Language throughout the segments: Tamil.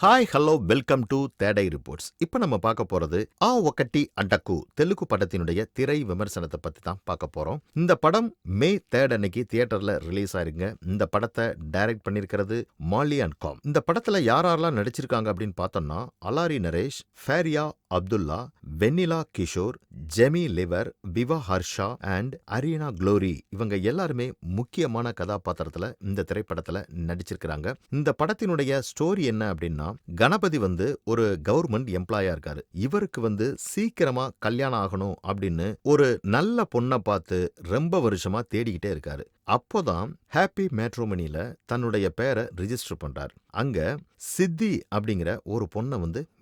హాయ్ హలో வெல்கம் டு தேடை ரிப்போர்ட்ஸ். இப்போ நம்ம பார்க்க போறது ஆ ஒக்கட்டி அடக்கு தெலுங்கு படத்தினுடைய திரை விமர்சனத்தை பத்தி தான் பார்க்க போறோம். இந்த படம் மே 3 அன்னைக்கு தியேட்டர்ல ரிலீஸ் ஆயிருங்க. இந்த படத்தை டைரக்ட் பண்ணியிருக்கிறது மாலி அண்ட் காம். இந்த படத்துல யாரெல்லாம் நடிச்சிருக்காங்க அப்படின்னு பார்த்தோம்னா அலாரி நரேஷ், ஃபேரியா அப்துல்லா, வெண்ணிலா கிஷோர், ஜெமி லிவர், விவா ஹர்ஷா அண்ட் அரீனா குளோரி இவங்க எல்லாருமே முக்கியமான கதாபாத்திரத்துல இந்த திரைப்படத்துல நடிச்சிருக்கிறாங்க. இந்த படத்தினுடைய ஸ்டோரி என்ன அப்படின்னா, கணபதி ஒரு கவர்மெண்ட் எம்ப்ளாயா இருக்காரு. இவருக்கு சீக்கிரமா கல்யாணம் ஆகணும் அப்படின்னு ஒரு நல்ல பொண்ணை பார்த்து ரொம்ப வருஷமா தேடிக்கிட்டே இருக்காரு. அப்போதான் ஹாப்பி மேட்ரோமனில தன்னுடைய பேரை ரிஜிஸ்டர் பண்றாரு. அங்க சித்தி அப்படிங்கிற ஒரு பொண்ணை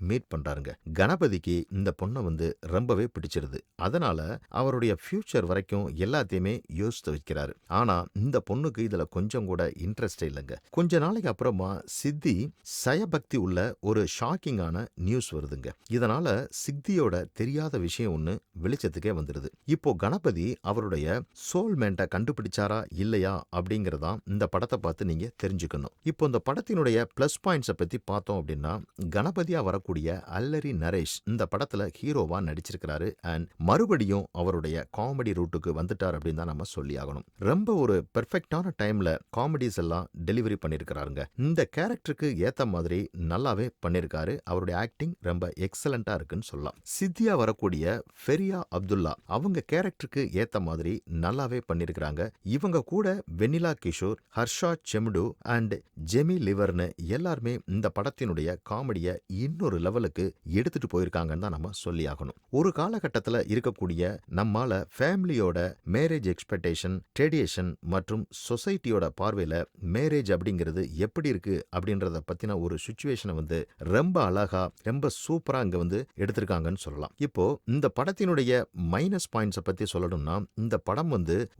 மீட் பண்றாருங்க. கணபதிக்கு இந்த பொண்ணை ரொம்பவே பிடிச்சிருது. அதனால அவருடைய ஃபியூச்சர் வரைக்கும் எல்லாத்தையுமே யோசித்து வைக்கிறாரு. ஆனா இந்த பொண்ணுக்கு இதுல கொஞ்சம் கூட இன்ட்ரெஸ்ட் இல்லைங்க. கொஞ்ச நாளைக்கு அப்புறமா சித்தி சயபக்தி உள்ள ஒரு ஷாக்கிங்கான நியூஸ் வருதுங்க. இதனால சித்தியோட தெரியாத விஷயம் ஒண்ணு வெளிச்சத்துக்கே வந்துருது. இப்போ கணபதி அவருடைய சோல்மேட்டை கண்டுபிடிச்சாரா இல்லையா அப்படிங்கறதா இந்த படத்தை பார்த்து நீங்க தெரிஞ்சுக்கணும். இப்போ இந்த படத்தினுடைய பிளஸ் பாயிண்ட்ஸை பத்தி பார்த்தோம் அப்படின்னா, கணபதியா வரக்கூடிய அல்லரி நரேஷ் இந்த படத்துல ஹீரோவா நடிச்சிருக்கிறாரு. அண்ட் மறுபடியும் அவருடைய காமெடி ரூட்டுக்கு வந்துட்டார் அப்படின்னு தான் நம்ம சொல்லி ஆகணும். ரொம்ப ஒரு பெர்ஃபெக்டான டைம்ல காமெடிஸ் எல்லாம் டெலிவரி பண்ணிருக்கிறாருங்க. இந்த கேரக்டருக்கு ஏத்த மாதிரி நல்லாவே பண்ணிருக்காரு. அவருடைய ஆக்டிங் ரொம்ப எக்ஸலண்டா இருக்குன்னு சொல்லலாம். சித்தியா வரக்கூடிய ஃபெரியா அப்துல்லா அவங்க கேரக்டருக்கு ஏத்த மாதிரி நல்லாவே பண்ணிருக்கிறாங்க. இவங்க கூட வெண்ணிலா கிஷோர், ஹர்ஷா செம்டு அண்ட் ஜெமி லிவர்னு எல்லாருமே இந்த படத்தினுடைய காமெடியை இன்னொரு லெவலுக்கு எடுத்துட்டு போயிருக்காங்கன்னு தான் நம்ம சொல்லி ஆகணும். ஒரு காலகட்டத்தில் இருக்கக்கூடிய நம்மால ஃபேமிலியோட மேரேஜ் எக்ஸ்பெக்டேஷன், ட்ரெடிஷன் மற்றும் சொசைட்டியோட பார்வையில மேரேஜ் அப்படிங்கிறது எப்படி இருக்கு அப்படின்றத பத்தின ஒரு சுச்சுவேஷனை ரொம்ப அழகா ரொம்ப சூப்பரா இங்க எடுத்திருக்காங்கன்னு சொல்லலாம். இப்போ இந்த படத்தினுடைய மைனஸ் பாயிண்ட்ஸை பத்தி சொல்லணும்னா, இந்த படம்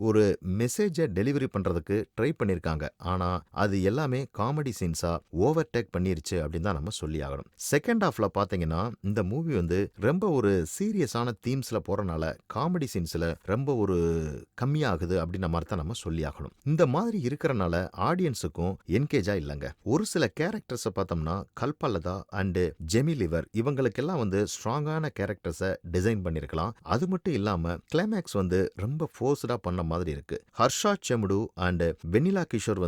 ஒரு மெசேஜை டெலிவரி பண்றதுக்கு ட்ரை பண்ணிருக்காங்க. ஆனா அது எல்லாமே காமெடி சீன்ஸா ஓவர்டேக் பண்ணிருச்சு அப்படின்னு தான் நம்ம சொல்லி ஆகணும். செகண்ட் ஹாஃப்ல பாத்தீங்கன்னா இந்த மூவி ரொம்ப ஒரு சீரியஸான தீம்ஸ்ல போறனால காமெடி சீன்ஸ்ல ரொம்ப ஒரு கம்மியாகுது அப்படின்ற மாதிரி தான் நம்ம சொல்லி ஆகணும். இந்த மாதிரி இருக்கிறனால ஆடியன்ஸுக்கும் என்கேஜா இல்லைங்க. ஒரு சில கேரக்டர்ஸை பார்த்தோம்னா கல்பலதா அண்ட் ஜெமி லிவர் இவங்களுக்கெல்லாம் ஸ்ட்ராங்கான கேரக்டர்ஸை டிசைன் பண்ணிருக்கலாம். அது மட்டும் இல்லாம கிளைமேக்ஸ் ரொம்ப ஃபோர்ஸ்டா பண்ண மாதிரி இருக்கு. ஹர்ஷா செம்டு அண்ட் வெண்ணிலா கிஷோர்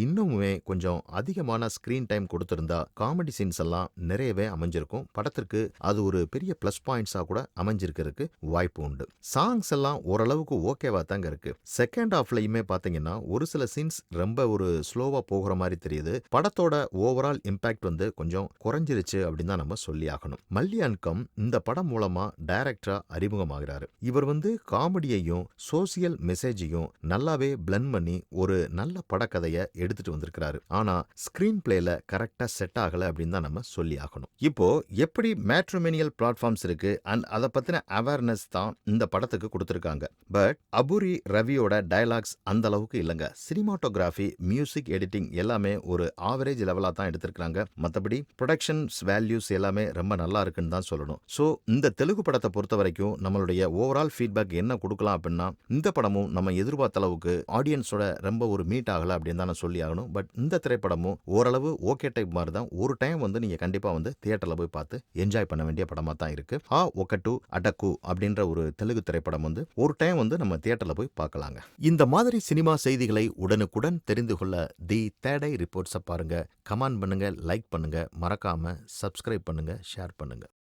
இன்னுமே கொஞ்சம் அதிகமான ஸ்கிரீன் டைம் கொடுத்திருந்தா காமெடி சீன்ஸ் எல்லாம் நிறையவே அமைஞ்சிருக்கும். படத்திற்கு அது ஒரு பெரிய பிளஸ் பாயிண்ட்ஸா கூட அமைஞ்சிருக்கிறதுக்கு வாய்ப்பு உண்டு. சாங்ஸ் எல்லாம் ஓரளவுக்கு ஓகேவா தாங்க இருக்கு. செகண்ட் ஹாஃப்லயுமே பாத்தீங்கன்னா ஒரு சில சீன்ஸ் ரொம்ப ஒரு ஸ்லோவா போகிற மாதிரி தெரியுது. படத்தோட ஓவரால் இம்பாக்ட் கொஞ்சம் குறைஞ்சிருச்சு அப்படின்னு தான் நம்ம சொல்லி ஆகணும். மல்லி அன்கம் இந்த படம் மூலமா டைரக்டரா அறிமுகமாகிறாரு. இவர் காமெடியையும் சோசியல் மெசேஜையும் நல்லாவே பிளண்ட் பண்ணி ஒரு நல்ல படக்கதையை எடுத்துட்டு வந்திருக்கிறாரு. ஆனா ஸ்கிரீன் பிளேல கரெக்டா செட் ஆகல அப்படின்னு தான் நம்ம சொல்லி ஆகணும். இப்போ எப்படி மேட்ரிமோனியல் பிளாட்ஃபார்ம்ஸ் இருக்கு அண்ட் அதை பத்தின அவேர்னஸ் தான் இந்த படத்துக்கு கொடுத்திருக்காங்க. பட் அபுரி ரவியோட டயலாக்ஸ் அந்த அளவுக்கு இல்லைங்க. சினிமாட்டோகிராஃபி, மியூசிக் எடிட்டிங் எல்லாமே ஒரு ஆவரேஜ் லெவலா தான் எடுத்திருக்காங்க. மற்றபடி ப்ரொடக்ஷன்ஸ் வேல்யூஸ் எல்லாமே ரொம்ப நல்லா இருக்குன்னு தான் சொல்லணும். ஸோ இந்த தெலுங்கு படத்தை பொறுத்த வரைக்கும் நம்மளுடைய ஓவரால் ஃபீட்பேக் என்ன கொடுக்கலாம் அப்படின்னா, இந்த படமும் நம்ம எதிர்பார்த்த அளவுக்கு ஆடியன்ஸோட ரொம்ப ஒரு மீட் ஆகல அப்படின்னு தான் நான் சொல்லி ஆகணும். பட் இந்த திரைப்படமும் ஓரளவு ஓகே டைப் மாதிரி தான். ஒரு டைம் நீங்க கண்டிப்பா தியேட்டர்ல போய் பார்த்து என்ஜாய் பண்ண வேண்டிய படமா தான் இருக்கு. ஆ ஒக்கட்டு அடக்கு அப்படின்ற ஒரு தெலுங்கு திரைப்படம் ஒரு டைம் நம்ம தியேட்டர்ல போய் பார்க்கலாங்க. இந்த மாதிரி சினிமா செய்திகளை உடனுக்குடன் தெரிந்து கொள்ள தி தேடை ரிப்போர்ட்ஸை பாருங்க. கமெண்ட் பண்ணுங்க, லைக் பண்ணுங்க, மறக்காம சப்ஸ்கிரைப் பண்ணுங்க, ஷேர் பண்ணுங்க.